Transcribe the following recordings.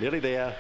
Nearly there.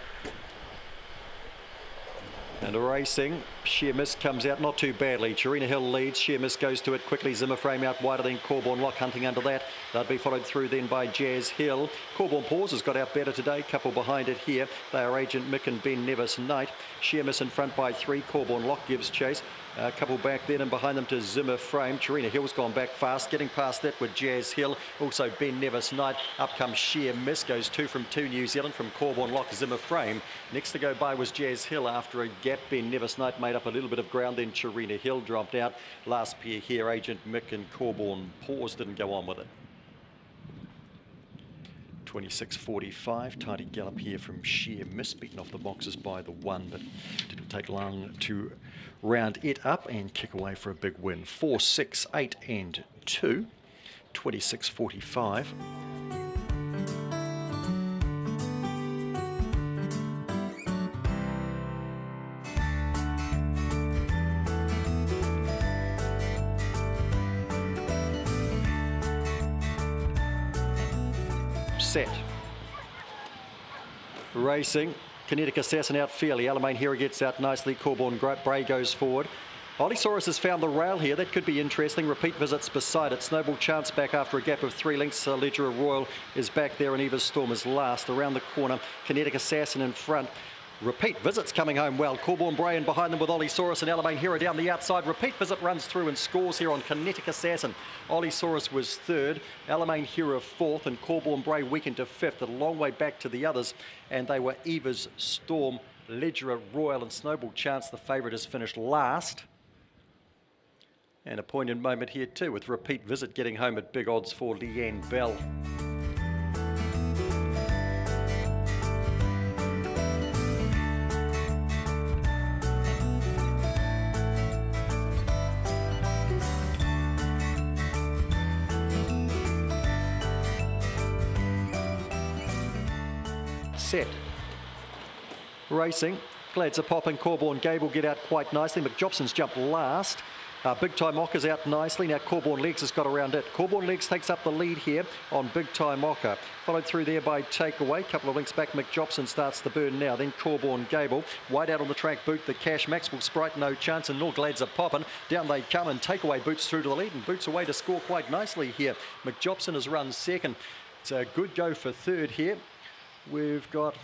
And racing, Sheer Miss comes out not too badly. Cherina Hill leads, Sheer Miss goes to it quickly. Zimmer Frame out wider than Corborn Lock hunting under that. They'll be followed through then by Jazz Hill. Corborn Paws has got out better today, couple behind it here. They are Agent Mick and Ben Nevis Knight. Sheer Miss in front by 3, Corborn Lock gives chase. A couple back then and behind them to Zimmer Frame. Cherina Hill's gone back fast, getting past that with Jazz Hill. Also Ben Nevis Knight. Up comes Sheer Miss, goes 2 from 2 New Zealand from Corborn Lock, Zimmer Frame. Next to go by was Jazz Hill after a gap. Ben Nevis Knight made up a little bit of ground, then Cherina Hill dropped out. Last pair here, Agent Mick and Corborn Paws didn't go on with it. 26.45, tidy gallop here from Sheer Miss, beaten off the boxes by the 1, but didn't take long to round it up and kick away for a big win. 4, 6, 8 and 2, 26.45. Set. Racing. Kinetic Assassin out fairly. Alamein Hero gets out nicely. Corborn Bray goes forward. Ollisaurus has found the rail here. That could be interesting. Repeat Visits beside it. Snowball Chance back after a gap of 3 lengths. Ledger Royal is back there and Eva's Storm is last. Around the corner, Kinetic Assassin in front. Repeat Visits coming home well. Corborn Bray in behind them with Ollisaurus and Alamein Hero down the outside. Repeat Visit runs through and scores here on Kinetic Assassin. Ollisaurus was 3rd, Alamein Hero 4th, and Corborn Bray weakened to 5th. A long way back to the others, and they were Eva's Storm, Ledger Royal and Snowball Chance. The favourite has finished last. And a poignant moment here too, with Repeat Visit getting home at big odds for Leanne Bell. Set. Racing. Glad's a pop and Corborn Gable get out quite nicely. McJobson's jumped last. Big Time Ocker's out nicely. Now Corborn Legs has got around it. Corborn Legs takes up the lead here on Big Time Ocker. Followed through there by Takeaway. Couple of links back. McJobson starts the burn now. Then Corborn Gable. Wide out on the track. Boot the Cash. Maxwell Sprite no chance. And Nor Glad's a popping. Down they come and Takeaway boots through to the lead and boots away to score quite nicely here. McJobson has run 2nd. It's a good go for 3rd here. We've got,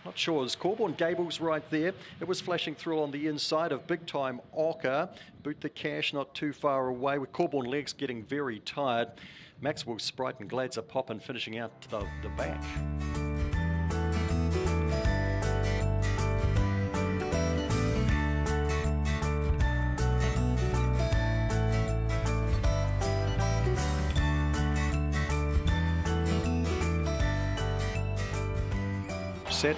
not sure, is Corborn Gable's right there. It was flashing through on the inside of Big Time Ocker. Boot the Cash not too far away with Corborn Legs getting very tired. Maxwell Sprite and Glad's a pop and finishing out to the back. Set.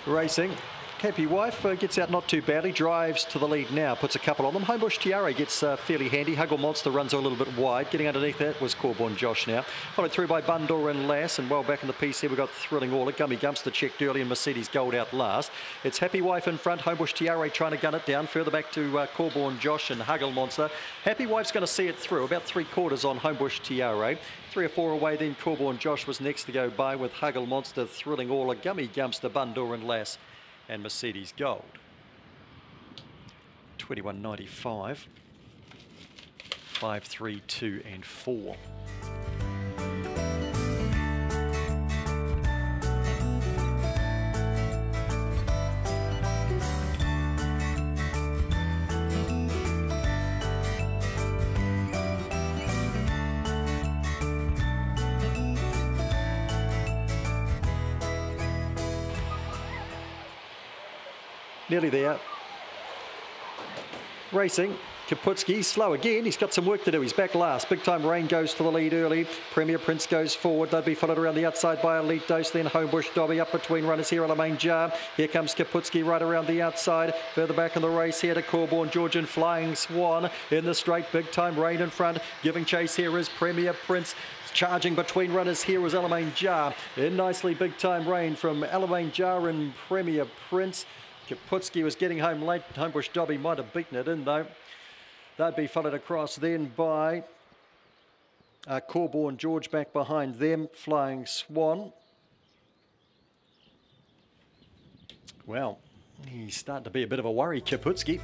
Racing. Happy Wife gets out not too badly, drives to the lead now, puts a couple on them. Homebush Tiara gets fairly handy. Huggle Monster runs a little bit wide. Getting underneath that was Corborn Josh now. Followed through by Bundor and Lass, and well back in the piece here we've got Thrilling Orla. Gummy Gumpster checked early and Mercedes Gold out last. It's Happy Wife in front, Homebush Tiara trying to gun it down. Further back to Corborn Josh and Huggle Monster. Happy Wife's going to see it through, about 3/4 on Homebush Tiara. 3 or 4 away then Corborn Josh was next to go by with Huggle Monster, Thrilling Orla, Gummy Gumpster, Bundor and Lass. And Mercedes Gold. 21.95, 5, 3, 2 and 4. Nearly there. Racing. Kaputski, slow again. He's got some work to do. He's back last. Big Time Rain goes to the lead early. Premier Prince goes forward. They'll be followed around the outside by Elite Dose. Then Homebush Dobby up between runners here. Alamein Jar. Here comes Kaputski right around the outside. Further back in the race here to Corborn George and Flying Swan. In the straight, Big Time Rain in front. Giving chase here is Premier Prince. Charging between runners here is Alamein Jar. In nicely, Big Time Rain from Alamein Jar and Premier Prince. Kaputski was getting home late. Homebush Dobby might have beaten it in though. They'd be followed across then by Corborn George back behind them. Flying Swan. Well, he's starting to be a bit of a worry, Kaputski.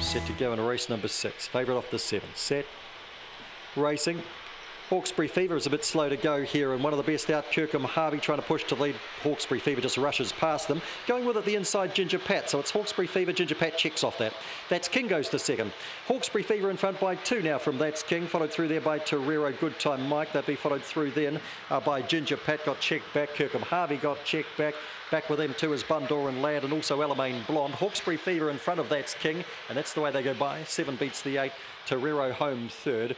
Set to go in race number 6. Favourite off the 7. Set. Racing. Hawkesbury Fever is a bit slow to go here, and one of the best out, Kirkham Harvey, trying to push to lead. Hawkesbury Fever just rushes past them. Going with it the inside, Ginger Pat. So it's Hawkesbury Fever, Ginger Pat checks off that. That's King goes to second. Hawkesbury Fever in front by 2 now from That's King, followed through there by Torero, Good Time Mike. That'd be followed through then by Ginger Pat, got checked back. Kirkham Harvey got checked back. Back with them too is Bundoran Lad and also Alamein Blonde. Hawkesbury Fever in front of That's King, and that's the way they go by. 7 beats the 8. Torero home third.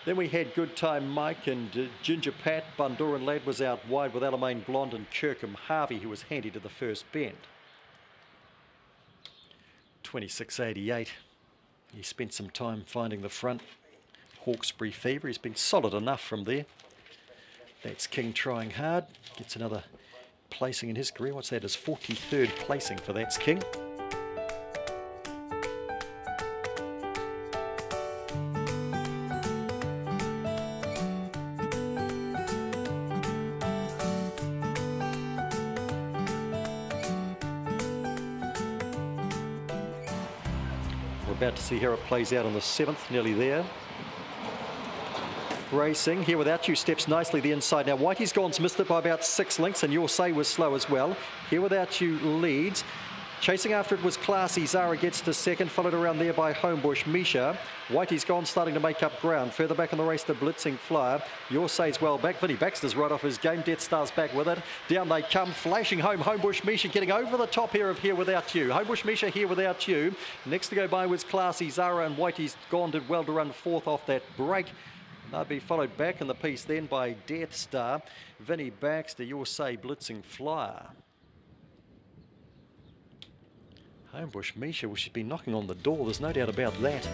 Then we had Good Time Mike and Ginger Pat. Bundoran Lad was out wide with Alamein Blonde and Kirkham Harvey, who was handy to the first bend. 26.88. He spent some time finding the front. Hawkesbury Fever, he's been solid enough from there. That's King trying hard. Gets another placing in his career. What's that? His 43rd placing for That's King. We're about to see how it plays out on the 7th, nearly there. Racing, Here Without You steps nicely the inside. Now Whitey's Gone's missed it by about 6 lengths, and Your Say was slow as well. Here Without You leads. Chasing after it was Classy. Zara gets to second, followed around there by Homebush Misha. Whitey's Gone starting to make up ground. Further back in the race, the Blitzing Flyer. Your Say's well back. Vinnie Baxter's right off his game. Death Star's back with it. Down they come, flashing home. Homebush Misha getting over the top here of Here Without You. Homebush Misha, Here Without You. Next to go by was Classy. Zara and Whitey's Gone did well to run 4th off that break. They'll be followed back in the piece then by Death Star. Vinnie Baxter, Your Say, Blitzing Flyer. Homebush Misha, well, she's been knocking on the door, there's no doubt about that.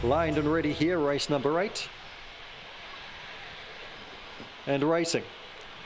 Lined and ready here, race number 8. And racing.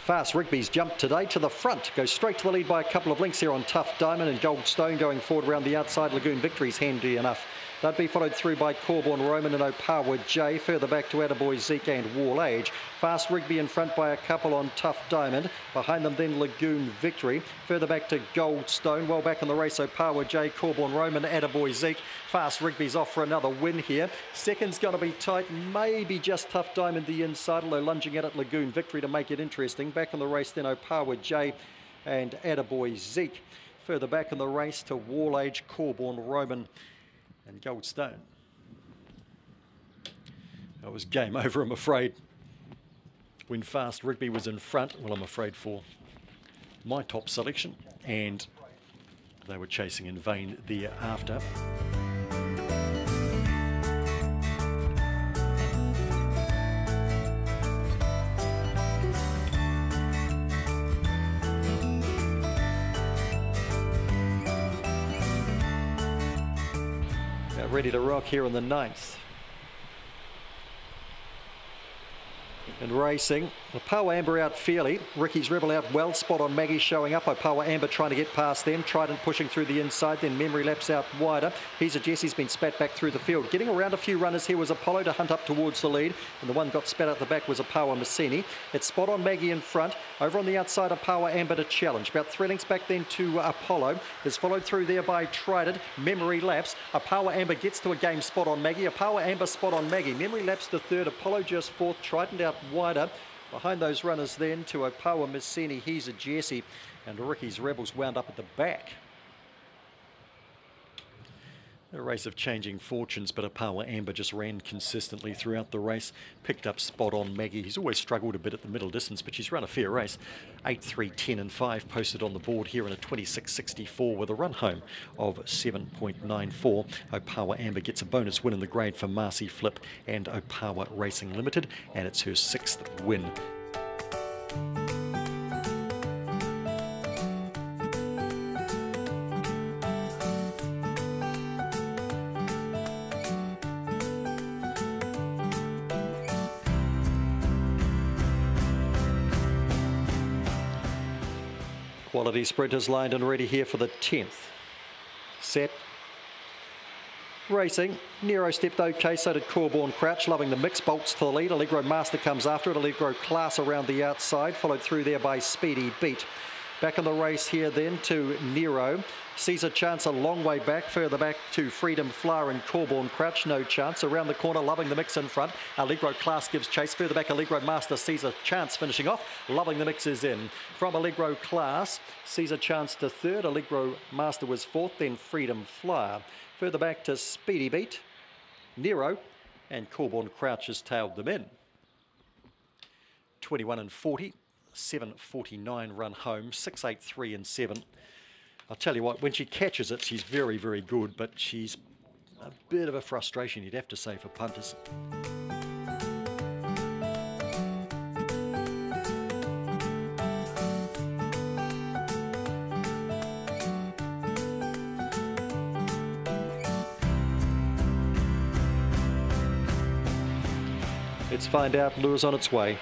Fast Rigby's jumped today to the front. Goes straight to the lead by a couple of lengths here on Tough Diamond, and Goldstone going forward around the outside. Lagoon Victory's handy enough. They'd be followed through by Corborn Roman and Opawa J. Further back to Attaboy Zeke and Wall Age. Fast Rigby in front by a couple on Tough Diamond. Behind them then Lagoon Victory. Further back to Goldstone. Well back in the race, Opawa J, Corborn Roman, Attaboy Zeke. Fast Rigby's off for another win here. Second's going to be tight. Maybe just Tough Diamond the inside, although lunging at it Lagoon Victory to make it interesting. Back in the race then Opawa J and Attaboy Zeke. Further back in the race to Wall Age, Corborn Roman and Goldstone. That was game over, I'm afraid, when Fast Rigby was in front. Well, I'm afraid for my top selection, and they were chasing in vain thereafter. Ready to rock here in the 9th. And racing, Opawa Amber out fairly. Ricky's Rebel out well. Spot on Maggie showing up. Opawa Amber trying to get past them. Trident pushing through the inside. Then Memory Lapse out wider. He's a Jesse's been spat back through the field. Getting around a few runners here was Apollo to hunt up towards the lead. And the one got spat out the back was Opawa Messini. It's Spot on Maggie in front. Over on the outside, Opawa Amber to challenge. About 3 lengths back then to Apollo. Is followed through there by Trident. Memory Lapse. Opawa Amber gets to a game. Spot on Maggie. Opawa Amber, Spot on Maggie. Memory Lapse to third. Apollo just 4th. Trident out wider. Behind those runners then to Opawa Messini, He's a Jesse, and Ricky's Rebels wound up at the back. A race of changing fortunes, but Opawa Amber just ran consistently throughout the race. Picked up Spot on Maggie. He's always struggled a bit at the middle distance, but she's run a fair race. 8, 3, 10 and 5 posted on the board here in a 26.64 with a run home of 7.94. Opawa Amber gets a bonus win in the grade for Marcy Flip and Opawa Racing Limited, and it's her 6th win. Quality sprinters lined and ready here for the 10th. Set. Racing. Nero stepped okay, so did Corborn Crouch, loving the mix, bolts to the lead. Allegro Master comes after it. Allegro Class around the outside, followed through there by Speedy Beat. Back in the race here then to Nero. Sees a chance a long way back, further back to Freedom Flower and Corborn Crouch, no chance. Around the corner, loving the mix in front. Allegro Class gives chase, further back Allegro Master sees a chance finishing off. Loving the mix is in. From Allegro Class, sees a chance to third. Allegro Master was fourth, then Freedom Flower. Further back to Speedy Beat, Nero, and Corborn Crouch has tailed them in. 21 and 40. 7:49 run home, 6:83 and 7. I'll tell you what, when she catches it, she's very, very good, but she's a bit of a frustration, you'd have to say, for punters. Let's find out. Lure's on its way.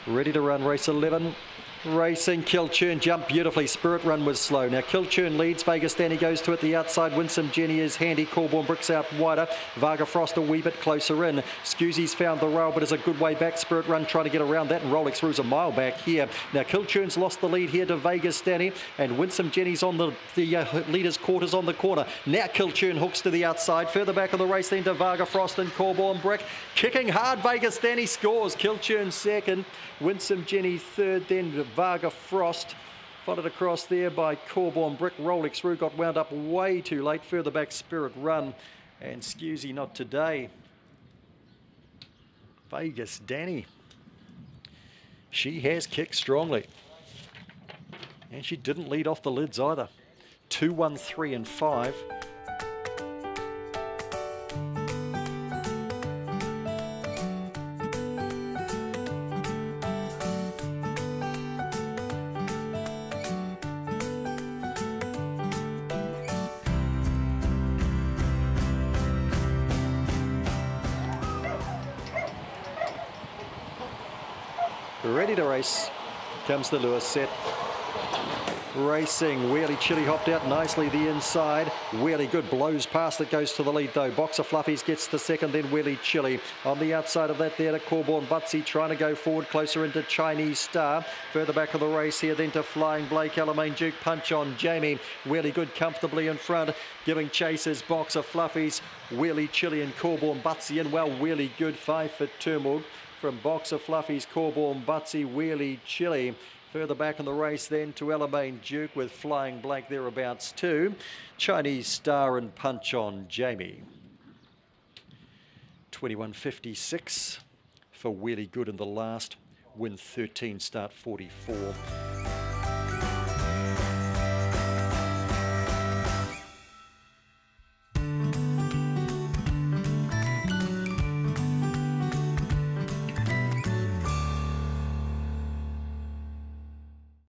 Ready to run race 11. Racing, Kilchurn jumped beautifully. Spirit Run was slow. Now Kilchurn leads. Vegas Danny goes to it the outside. Winsome Jenny is handy. Corborn Bricks out wider. Varga Frost a wee bit closer in. Scusi's found the rail, but is a good way back. Spirit Run trying to get around that, and Rolex Rue's a mile back here. Now Kilchurn's lost the lead here to Vegas Danny, and Winsome Jenny's on the leader's quarters on the corner. Now Kilchurn hooks to the outside. Further back of the race then to Varga Frost and Corborn Brick. Kicking hard, Vegas Danny scores. Kilchurn second. Winsome Jenny third, then Varga Frost. Followed across there by Corborn Brick. Rolex Rue got wound up way too late. Further back Spirit Run. And Scusi not today. Vegas Danny. She has kicked strongly. And she didn't lead off the lids either. 2, 1, 3 and 5. Ready to race. Comes the lure set. Racing. Wheelie Chili hopped out nicely the inside. Wheelie good. Blows past it. Goes to the lead though. Boxer Fluffies gets the second. Then Wheelie Chili. On the outside of that there to Corborn Butsy. Trying to go forward closer into Chinese Star. Further back of the race here then to Flying Blake. Alamein Duke Punch on Jamie. Wheelie good comfortably in front. Giving chases Boxer Fluffies. Wheelie Chili and Corborn Butsy in well. Wheelie good. 5 for Turmoil. From Boxer Fluffies, Corborn Butsy, Wheelie Chili. Further back in the race then to Alamein Duke with Flying Blake thereabouts too. Chinese Star and Punch on Jamie. 21.56 for Wheelie Good in the last. Win 13, start 44.